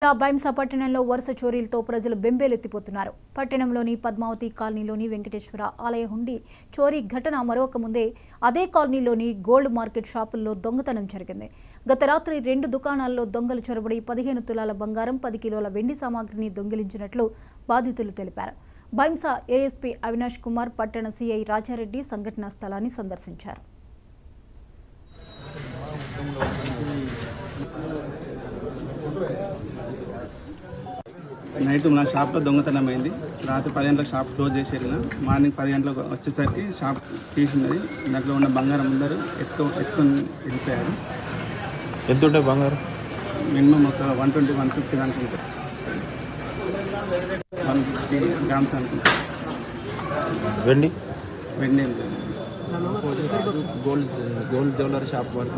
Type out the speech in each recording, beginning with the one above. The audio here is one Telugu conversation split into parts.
బైంసా పట్టణంలో వరుస చోరీలతో ప్రజలు బెంబేలెత్తిపోతున్నారు. పట్టణంలోని పద్మావతి కాలనీలోని వెంకటేశ్వర ఆలయ హుండీ చోరీ ఘటన మరొక ముందే అదే కాలనీలోని గోల్డ్ మార్కెట్ షాపుల్లో దొంగతనం జరిగింది. గత రాత్రి 2 దుకాణాల్లో దొంగలు చొరబడి 15 తులాల బంగారం, 10 కిలోల వెండి సామాగ్రిని దొంగిలించినట్లు బాధితులు తెలిపారు. బైంసా ఏఎస్పీ అవినాష్ కుమార్, పట్టణ సీఐ రాజారెడ్డి సంఘటనా స్థలాన్ని సందర్శించారు. నైట్ నా షాప్లో దొంగతనం అయింది. రాత్రి 10 గంటలకు షాప్ క్లోజ్ చేసి వెళ్ళిన. మార్నింగ్ 10 గంటలకు వచ్చేసరికి షాప్ తీసినది. దాంట్లో ఉన్న బంగారం అందరూ ఎత్తుకొని వెళ్ళిపోయారు. ఎంత ఉంటాయి బంగారం? మినిమం ఒక 120-150 దానికి ఉంటుంది. 150 గ్రామ్స్ అనుకుంటా. వెండి గోల్డ్ జ్యువెలరీ షాప్ వరకు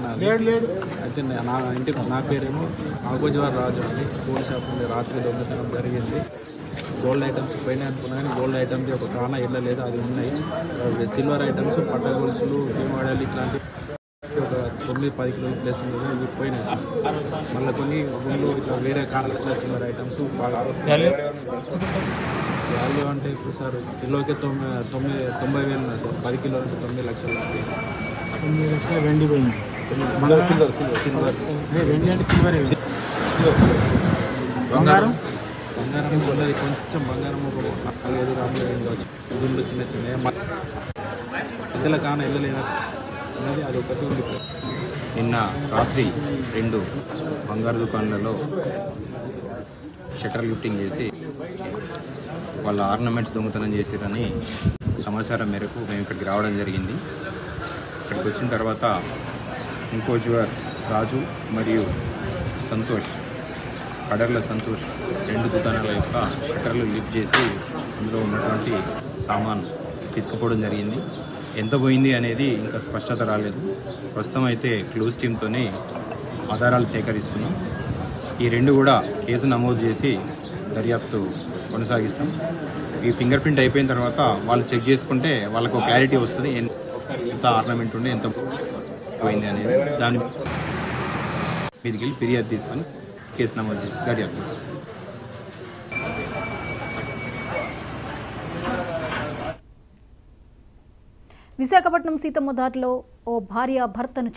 అయితే నా ఇంటికి నా పేరేమో ఆగోజ్వార్ రాజు అని గోల్డ్ షాప్ ఉంది. రాత్రి దొంగతనం జరిగింది. గోల్డ్ ఐటమ్స్ పైన అనుకున్నా కానీ గోల్డ్ ఐటమ్స్ ఒక కాన వెళ్ళలేదు, అది ఉన్నాయి. సిల్వర్ ఐటమ్స్, పట్ట గొలుసులు, మోడల్ ఇట్లాంటి ఒక 9-10 కిలోల ప్లేస్ మీద ఇవి పోయినాయి సార్. మళ్ళీ కొన్ని గుళ్ళు ఇట్లా వేరే కారణాలు చిల్లర ఐటమ్స్ బాగా వాల్యూ అంటే ఇప్పుడు సార్ కిలోకి 90,000 ఉన్నాయి సార్. 10 కిలోలు అంటే 9 లక్షలు. 9 లక్షల వెండి పోయింది. సిల్వర్ వెండి అంటే సిల్వర్. బంగారం కొన్నది కొంచెం బంగారం ఒక 4-5 గ్రాములు ఉండవచ్చు. గుండు చిన్న చిన్న పెద్దల కాన వెళ్ళలేదు అన్నది అది ఒకటి ఉంది సార్. నిన్న రాత్రి 2 బంగారు దుకాణాలలో షట్టర్ లిఫ్టింగ్ చేసి వాళ్ళ ఆర్నమెంట్స్ దొంగతనం చేశారని సమాచారం మేరకు మేము ఇక్కడికి రావడం జరిగింది. ఇక్కడికి వచ్చిన తర్వాత ఇంకోజ్వర్ రాజు మరియు సంతోష్, కడర్ల సంతోష్ 2 దుకాణాల యొక్క షట్టర్లు లిఫ్ట్ చేసి అందులో ఉన్నటువంటి సామాన్ తీసుకుపోవడం జరిగింది. ఎంత పోయింది అనేది ఇంకా స్పష్టత రాలేదు. ప్రస్తుతం అయితే క్లూస్ టీమ్తోనే ఆధారాలు సేకరిస్తున్నాం. ఈ 2 కూడా కేసు నమోదు చేసి దర్యాప్తు కొనసాగిస్తాం. ఈ ఫింగర్ ప్రింట్ అయిపోయిన తర్వాత వాళ్ళు చెక్ చేసుకుంటే వాళ్ళకు క్లారిటీ వస్తుంది ఎంత ఆర్నమెంట్ ఉండే ఎంత పోయింది అనేది. దాని మీదకి వెళ్ళి ఫిర్యాదు తీసుకొని కేసు నమోదు చేసి దర్యాప్తు చేస్తాం. విశాఖపట్నం సీతమ్మ దారిలో ఓ భార్య భర్తను